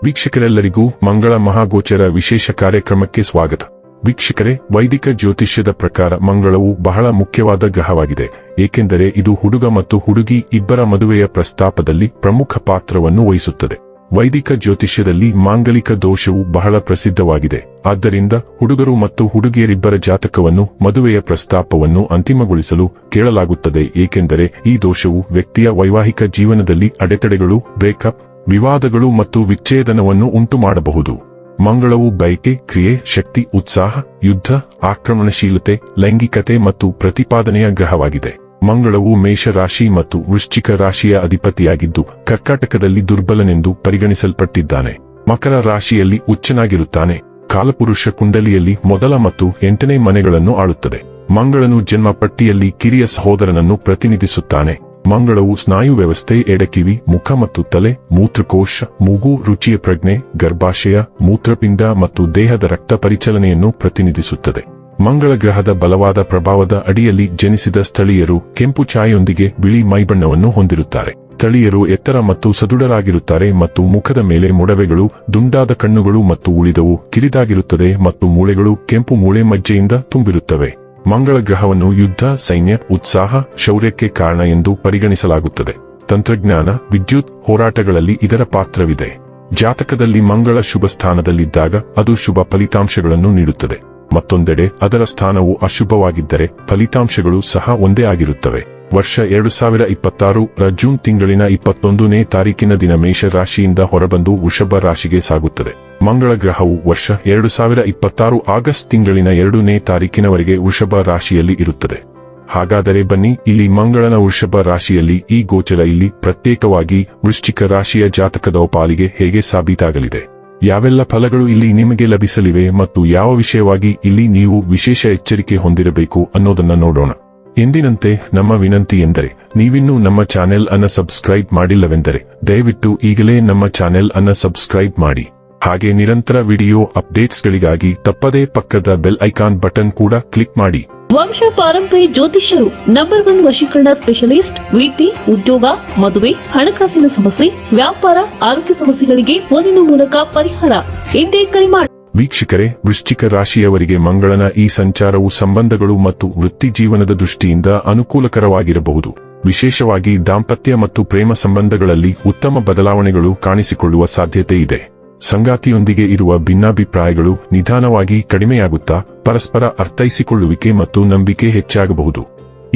ವೀಕ್ಷಕರೆಲ್ಲರಿಗೂ ಮಂಗಳ ಮಹಾಗೋಚರ ವಿಶೇಷ ಕಾರ್ಯಕ್ರಮಕ್ಕೆ ಸ್ವಾಗತ. ವೀಕ್ಷಕರೇ, ವೈದಿಕ ಜ್ಯೋತಿಷ್ಯದ ಪ್ರಕಾರ ಮಂಗಳವು ಬಹಳ ಮುಖ್ಯವಾದ ಗ್ರಹವಾಗಿದೆ, ಏಕೆಂದರೆ ಇದು ಹುಡುಗ ಮತ್ತು ಹುಡುಗಿ ಇಬ್ಬರ ಮದುವೆಯ ಪ್ರಸ್ತಾಪದಲ್ಲಿ ಪ್ರಮುಖ ಪಾತ್ರವನ್ನು ವಹಿಸುತ್ತದೆ. ವೈದಿಕ ಜ್ಯೋತಿಷ್ಯದಲ್ಲಿ ಮಾಂಗಲಿಕ ದೋಷವು ಬಹಳ ಪ್ರಸಿದ್ಧವಾಗಿದೆ. ಆದ್ದರಿಂದ ಹುಡುಗರು ಮತ್ತು ಹುಡುಗಿಯರಿಬ್ಬರ ಜಾತಕವನ್ನು ಮದುವೆಯ ಪ್ರಸ್ತಾಪವನ್ನು ಅಂತಿಮಗೊಳಿಸಲು ಕೇಳಲಾಗುತ್ತದೆ, ಏಕೆಂದರೆ ಈ ದೋಷವು ವ್ಯಕ್ತಿಯ ವೈವಾಹಿಕ ಜೀವನದಲ್ಲಿ ಅಡೆತಡೆಗಳು, ಬ್ರೇಕಪ್, ವಿವಾದಗಳು ಮತ್ತು ವಿಚ್ಛೇದನವನ್ನು ಉಂಟುಮಾಡಬಹುದು. ಮಂಗಳವು ಬಯಕೆ, ಕ್ರಿಯೆ, ಶಕ್ತಿ, ಉತ್ಸಾಹ, ಯುದ್ಧ, ಆಕ್ರಮಣಶೀಲತೆ, ಲೈಂಗಿಕತೆ ಮತ್ತು ಪ್ರತಿಪಾದನೆಯ ಗ್ರಹವಾಗಿದೆ. ಮಂಗಳವು ಮೇಷ ರಾಶಿ ಮತ್ತು ವೃಶ್ಚಿಕ ರಾಶಿಯ ಅಧಿಪತಿಯಾಗಿದ್ದು ಕರ್ಕಾಟಕದಲ್ಲಿ ದುರ್ಬಲನೆಂದು ಪರಿಗಣಿಸಲ್ಪಟ್ಟಿದ್ದಾನೆ. ಮಕರ ರಾಶಿಯಲ್ಲಿ ಉಚ್ಚನಾಗಿರುತ್ತಾನೆ. ಕಾಲಪುರುಷ ಕುಂಡಲಿಯಲ್ಲಿ ಮೊದಲ ಮತ್ತು 8ನೇ ಮನೆಗಳನ್ನು ಆಳುತ್ತದೆ. ಮಂಗಳನು ಜನ್ಮ ಪಟ್ಟಿಯಲ್ಲಿ ಕಿರಿಯ ಸಹೋದರನನ್ನು ಪ್ರತಿನಿಧಿಸುತ್ತಾನೆ. ಮಂಗಳವು ಸ್ನಾಯು ವ್ಯವಸ್ಥೆ, ಎಡಕಿವಿ, ಮುಖ ಮತ್ತು ತಲೆ, ಮೂತ್ರಕೋಶ, ಮೂಗು, ರುಚಿಯ ಪ್ರಜ್ಞೆ, ಗರ್ಭಾಶಯ, ಮೂತ್ರಪಿಂಡ ಮತ್ತು ದೇಹದ ರಕ್ತ ಪರಿಚಲನೆಯನ್ನು ಪ್ರತಿನಿಧಿಸುತ್ತದೆ. ಮಂಗಳ ಗ್ರಹದ ಬಲವಾದ ಪ್ರಭಾವದ ಅಡಿಯಲ್ಲಿ ಜನಿಸಿದ ಸ್ಥಳೀಯರು ಕೆಂಪು ಛಾಯೆಯೊಂದಿಗೆ ಬಿಳಿ ಮೈಬಣ್ಣವನ್ನು ಹೊಂದಿರುತ್ತಾರೆ. ಸ್ಥಳೀಯರು ಎತ್ತರ ಮತ್ತು ಸದೃಢರಾಗಿರುತ್ತಾರೆ ಮತ್ತು ಮುಖದ ಮೇಲೆ ಮೊಡವೆಗಳು, ದುಂಡಾದ ಕಣ್ಣುಗಳು ಮತ್ತು ಉಳಿದವು ಕಿರಿದಾಗಿರುತ್ತದೆ ಮತ್ತು ಮೂಳೆಗಳು ಕೆಂಪು ಮೂಳೆ ಮಜ್ಜೆಯಿಂದ ತುಂಬಿರುತ್ತವೆ. ಮಂಗಳ ಗ್ರಹವನ್ನು ಯುದ್ಧ, ಸೈನ್ಯ, ಉತ್ಸಾಹ, ಶೌರ್ಯಕ್ಕೆ ಕಾರಣ ಎಂದು ಪರಿಗಣಿಸಲಾಗುತ್ತದೆ. ತಂತ್ರಜ್ಞಾನ, ವಿದ್ಯುತ್, ಹೋರಾಟಗಳಲ್ಲಿ ಇದರ ಪಾತ್ರವಿದೆ. ಜಾತಕದಲ್ಲಿ ಮಂಗಳ ಶುಭ ಸ್ಥಾನದಲ್ಲಿದ್ದಾಗ ಅದು ಶುಭ ಫಲಿತಾಂಶಗಳನ್ನು ನೀಡುತ್ತದೆ. ಮತ್ತೊಂದೆಡೆ ಅದರ ಸ್ಥಾನವು ಅಶುಭವಾಗಿದ್ದರೆ ಫಲಿತಾಂಶಗಳು ಸಹ ಒಂದೇ ಆಗಿರುತ್ತವೆ. ವರ್ಷ 2026 ರ ಜೂನ್ ತಿಂಗಳಿನ 21ನೇ ತಾರೀಕಿನ ದಿನ ಮೇಷ ರಾಶಿಯಿಂದ ಹೊರಬಂದು ವೃಷಭ ರಾಶಿಗೆ ಸಾಗುತ್ತದೆ. ಮಂಗಳ ಗ್ರಹವು ವರ್ಷ 2026 ಆಗಸ್ಟ್ ತಿಂಗಳಿನ 2ನೇ ತಾರೀಕಿನವರೆಗೆ ವೃಷಭ ರಾಶಿಯಲ್ಲಿ ಇರುತ್ತದೆ. ಹಾಗಾದರೆ ಬನ್ನಿ, ಇಲ್ಲಿ ಮಂಗಳನ ವೃಷಭ ರಾಶಿಯಲ್ಲಿ ಈ ಗೋಚರ ಇಲ್ಲಿ ಪ್ರತ್ಯೇಕವಾಗಿ ವೃಶ್ಚಿಕ ರಾಶಿಯ ಜಾತಕದ ಪಾಲಿಗೆ ಹೇಗೆ ಸಾಬೀತಾಗಲಿದೆ, ಯಾವೆಲ್ಲ ಫಲಗಳು ಇಲ್ಲಿ ನಿಮಗೆ ಲಭಿಸಲಿವೆ ಮತ್ತು ಯಾವ ವಿಷಯವಾಗಿ ಇಲ್ಲಿ ನೀವು ವಿಶೇಷ ಎಚ್ಚರಿಕೆ ಹೊಂದಿರಬೇಕು ಅನ್ನೋದನ್ನ ನೋಡೋಣ. ಎಂದಿನಂತೆ ನಮ್ಮ ವಿನಂತಿ ಎಂದರೆ, ನೀವಿನ್ನೂ ನಮ್ಮ ಚಾನೆಲ್ ಅನ್ನು ಸಬ್ಸ್ಕ್ರೈಬ್ ಮಾಡಿಲ್ಲವೆಂದರೆ ದಯವಿಟ್ಟು ಈಗಲೇ ನಮ್ಮ ಚಾನೆಲ್ ಅನ್ನು ಸಬ್ಸ್ಕ್ರೈಬ್ ಮಾಡಿ. ಹಾಗೆ ನಿರಂತರ ವಿಡಿಯೋ ಅಪ್ಡೇಟ್ಸ್ಗಳಿಗಾಗಿ ತಪ್ಪದೇ ಪಕ್ಕದ ಬೆಲ್ ಐಕಾನ್ ಬಟನ್ ಕೂಡ ಕ್ಲಿಕ್ ಮಾಡಿ. ವಂಶ ಪಾರಂಪರ್ಯ ಜ್ಯೋತಿಷ್ಯರು ನಂಬರ್ 1 ವಶೀಕರಣ ಸ್ಪೆಷಲಿಸ್ಟ್. ವೃತ್ತಿ, ಉದ್ಯೋಗ, ಮದುವೆ, ಹಣಕಾಸಿನ ಸಮಸ್ಯೆ, ವ್ಯಾಪಾರ, ಆರೋಗ್ಯ ಸಮಸ್ಯೆಗಳಿಗೆ ಫೋನಿನ ಮೂಲಕ ಪರಿಹಾರ. ಹಿಂದೆ ಕರೆ ಮಾಡಿ. ವೀಕ್ಷಕರೇ, ವೃಶ್ಚಿಕ ರಾಶಿಯವರಿಗೆ ಮಂಗಳನ ಈ ಸಂಚಾರವು ಸಂಬಂಧಗಳು ಮತ್ತು ವೃತ್ತಿ ಜೀವನದ ದೃಷ್ಟಿಯಿಂದ ಅನುಕೂಲಕರವಾಗಿರಬಹುದು. ವಿಶೇಷವಾಗಿ ದಾಂಪತ್ಯ ಮತ್ತು ಪ್ರೇಮ ಸಂಬಂಧಗಳಲ್ಲಿ ಉತ್ತಮ ಬದಲಾವಣೆಗಳು ಕಾಣಿಸಿಕೊಳ್ಳುವ ಸಾಧ್ಯತೆ ಇದೆ. ಸಂಗಾತಿಯೊಂದಿಗೆ ಇರುವ ಭಿನ್ನಾಭಿಪ್ರಾಯಗಳು ನಿಧಾನವಾಗಿ ಕಡಿಮೆಯಾಗುತ್ತಾ ಪರಸ್ಪರ ಅರ್ಥೈಸಿಕೊಳ್ಳುವಿಕೆ ಮತ್ತು ನಂಬಿಕೆ ಹೆಚ್ಚಾಗಬಹುದು.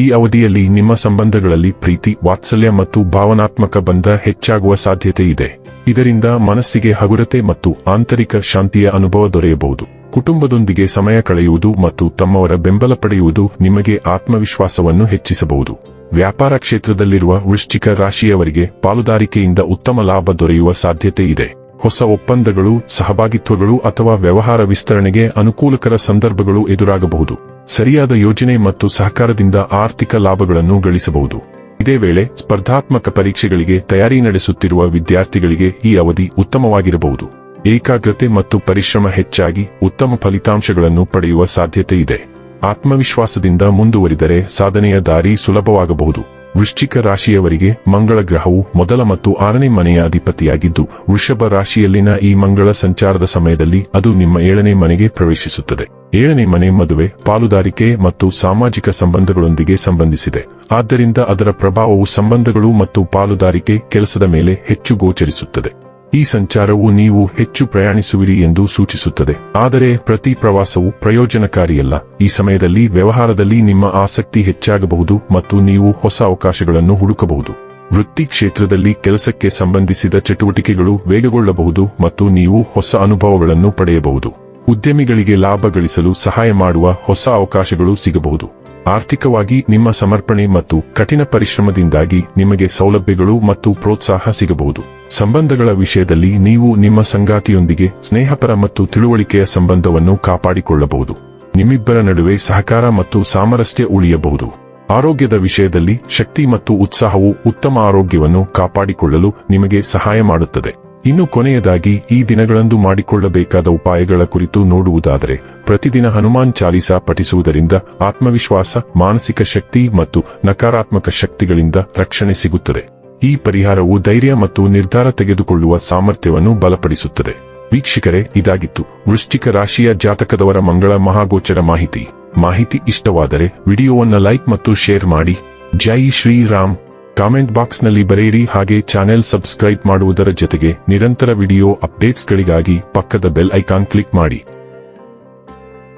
ಈ ಅವಧಿಯಲ್ಲಿ ನಿಮ್ಮ ಸಂಬಂಧಗಳಲ್ಲಿ ಪ್ರೀತಿ, ವಾತ್ಸಲ್ಯ ಮತ್ತು ಭಾವನಾತ್ಮಕ ಬಂಧ ಹೆಚ್ಚಾಗುವ ಸಾಧ್ಯತೆ ಇದೆ. ಇದರಿಂದ ಮನಸ್ಸಿಗೆ ಹಗುರತೆ ಮತ್ತು ಆಂತರಿಕ ಶಾಂತಿಯ ಅನುಭವ ದೊರೆಯಬಹುದು. ಕುಟುಂಬದೊಂದಿಗೆ ಸಮಯ ಕಳೆಯುವುದು ಮತ್ತು ತಮ್ಮವರ ಬೆಂಬಲ ಪಡೆಯುವುದು ನಿಮಗೆ ಆತ್ಮವಿಶ್ವಾಸವನ್ನು ಹೆಚ್ಚಿಸಬಹುದು. ವ್ಯಾಪಾರ ಕ್ಷೇತ್ರದಲ್ಲಿರುವ ವೃಶ್ಚಿಕ ರಾಶಿಯವರಿಗೆ ಪಾಲುದಾರಿಕೆಯಿಂದ ಉತ್ತಮ ಲಾಭ ದೊರೆಯುವ ಸಾಧ್ಯತೆ ಇದೆ. ಹೊಸ ಒಪ್ಪಂದಗಳು, ಸಹಭಾಗಿತ್ವಗಳು ಅಥವಾ ವ್ಯವಹಾರ ವಿಸ್ತರಣೆಗೆ ಅನುಕೂಲಕರ ಸಂದರ್ಭಗಳು ಎದುರಾಗಬಹುದು. ಸರಿಯಾದ ಯೋಜನೆ ಮತ್ತು ಸಹಕಾರದಿಂದ ಆರ್ಥಿಕ ಲಾಭಗಳನ್ನು ಗಳಿಸಬಹುದು. ಇದೇ ವೇಳೆ ಸ್ಪರ್ಧಾತ್ಮಕ ಪರೀಕ್ಷೆಗಳಿಗೆ ತಯಾರಿ ನಡೆಸುತ್ತಿರುವ ವಿದ್ಯಾರ್ಥಿಗಳಿಗೆ ಈ ಅವಧಿ ಉತ್ತಮವಾಗಿರಬಹುದು. ಏಕಾಗ್ರತೆ ಮತ್ತು ಪರಿಶ್ರಮ ಹೆಚ್ಚಾಗಿ ಉತ್ತಮ ಫಲಿತಾಂಶಗಳನ್ನು ಪಡೆಯುವ ಸಾಧ್ಯತೆ ಇದೆ. ಆತ್ಮವಿಶ್ವಾಸದಿಂದ ಮುಂದುವರಿದರೆ ಸಾಧನೆಯ ದಾರಿ ಸುಲಭವಾಗಬಹುದು. ವೃಶ್ಚಿಕ ರಾಶಿಯವರಿಗೆ ಮಂಗಳ ಗ್ರಹವು ಮೊದಲ ಮತ್ತು 6ನೇ ಮನೆಯ ಅಧಿಪತಿಯಾಗಿದ್ದು ವೃಷಭ ರಾಶಿಯಲ್ಲಿನ ಈ ಮಂಗಳ ಸಂಚಾರದ ಸಮಯದಲ್ಲಿ ಅದು ನಿಮ್ಮ 7ನೇ ಮನೆಗೆ ಪ್ರವೇಶಿಸುತ್ತದೆ. 7ನೇ ಮನೆ ಮದುವೆ, ಪಾಲುದಾರಿಕೆ ಮತ್ತು ಸಾಮಾಜಿಕ ಸಂಬಂಧಗಳೊಂದಿಗೆ ಸಂಬಂಧಿಸಿದೆ. ಆದ್ದರಿಂದ ಅದರ ಪ್ರಭಾವವು ಸಂಬಂಧಗಳು ಮತ್ತು ಪಾಲುದಾರಿಕೆ, ಕೆಲಸದ ಮೇಲೆ ಹೆಚ್ಚು ಗೋಚರಿಸುತ್ತದೆ. ಈ ಸಂಚಾರವು ನೀವು ಹೆಚ್ಚು ಪ್ರಯಾಣಿಸುವಿರಿ ಎಂದು ಸೂಚಿಸುತ್ತದೆ, ಆದರೆ ಪ್ರತಿ ಪ್ರವಾಸವು ಪ್ರಯೋಜನಕಾರಿಯಲ್ಲ. ಈ ಸಮಯದಲ್ಲಿ ವ್ಯವಹಾರದಲ್ಲಿ ನಿಮ್ಮ ಆಸಕ್ತಿ ಹೆಚ್ಚಾಗಬಹುದು ಮತ್ತು ನೀವು ಹೊಸ ಅವಕಾಶಗಳನ್ನು ಹುಡುಕಬಹುದು. ವೃತ್ತಿ ಕ್ಷೇತ್ರದಲ್ಲಿ ಕೆಲಸಕ್ಕೆ ಸಂಬಂಧಿಸಿದ ಚಟುವಟಿಕೆಗಳು ವೇಗಗೊಳ್ಳಬಹುದು ಮತ್ತು ನೀವು ಹೊಸ ಅನುಭವಗಳನ್ನು ಪಡೆಯಬಹುದು. ಉದ್ಯಮಿಗಳಿಗೆ ಲಾಭ ಗಳಿಸಲು ಸಹಾಯ ಮಾಡುವ ಹೊಸ ಅವಕಾಶಗಳು ಸಿಗಬಹುದು. ಆರ್ಥಿಕವಾಗಿ ನಿಮ್ಮ ಸಮರ್ಪಣೆ ಮತ್ತು ಕಠಿಣ ಪರಿಶ್ರಮದಿಂದಾಗಿ ನಿಮಗೆ ಸೌಲಭ್ಯಗಳು ಮತ್ತು ಪ್ರೋತ್ಸಾಹ ಸಿಗಬಹುದು. ಸಂಬಂಧಗಳ ವಿಷಯದಲ್ಲಿ ನೀವು ನಿಮ್ಮ ಸಂಗಾತಿಯೊಂದಿಗೆ ಸ್ನೇಹಪರ ಮತ್ತು ತಿಳುವಳಿಕೆಯ ಸಂಬಂಧವನ್ನು ಕಾಪಾಡಿಕೊಳ್ಳಬಹುದು. ನಿಮ್ಮಿಬ್ಬರ ನಡುವೆ ಸಹಕಾರ ಮತ್ತು ಸಾಮರಸ್ಯ ಉಳಿಯಬಹುದು. ಆರೋಗ್ಯದ ವಿಷಯದಲ್ಲಿ ಶಕ್ತಿ ಮತ್ತು ಉತ್ಸಾಹವು ಉತ್ತಮ ಆರೋಗ್ಯವನ್ನು ಕಾಪಾಡಿಕೊಳ್ಳಲು ನಿಮಗೆ ಸಹಾಯ ಮಾಡುತ್ತದೆ. ಇನ್ನು ಕೊನೆಯದಾಗಿ ಈ ದಿನಗಳಂದು ಮಾಡಿಕೊಳ್ಳಬೇಕಾದ ಉಪಾಯಗಳ ಕುರಿತು ನೋಡುವುದಾದರೆ, ಪ್ರತಿದಿನ ಹನುಮಾನ್ ಚಾಲೀಸಾ ಪಠಿಸುವುದರಿಂದ ಆತ್ಮವಿಶ್ವಾಸ, ಮಾನಸಿಕ ಶಕ್ತಿ ಮತ್ತು ನಕಾರಾತ್ಮಕ ಶಕ್ತಿಗಳಿಂದ ರಕ್ಷಣೆ ಸಿಗುತ್ತದೆ. ಈ ಪರಿಹಾರವು ಧೈರ್ಯ ಮತ್ತು ನಿರ್ಧಾರ ತೆಗೆದುಕೊಳ್ಳುವ ಸಾಮರ್ಥ್ಯವನ್ನು ಬಲಪಡಿಸುತ್ತದೆ. ವೀಕ್ಷಕರೇ, ಇದಾಗಿತ್ತು ವೃಶ್ಚಿಕ ರಾಶಿಯ ಜಾತಕದವರ ಮಂಗಳ ಮಹಾಗೋಚರ ಮಾಹಿತಿ ಇಷ್ಟವಾದರೆ ವಿಡಿಯೋವನ್ನು ಲೈಕ್ ಮತ್ತು ಶೇರ್ ಮಾಡಿ. ಜೈ ಶ್ರೀರಾಮ್. ಕಾಮೆಂಟ್ ಬಾಕ್ಸ್ನಲ್ಲಿ ಬರೆಯಿರಿ. ಹಾಗೆ ಚಾನೆಲ್ ಸಬ್ಸ್ಕ್ರೈಬ್ ಮಾಡುವುದರ ಜೊತೆಗೆ ನಿರಂತರ ವಿಡಿಯೋ ಅಪ್ಡೇಟ್ಸ್ಗಳಿಗಾಗಿ ಪಕ್ಕದ ಬೆಲ್ ಐಕಾನ್ ಕ್ಲಿಕ್ ಮಾಡಿ.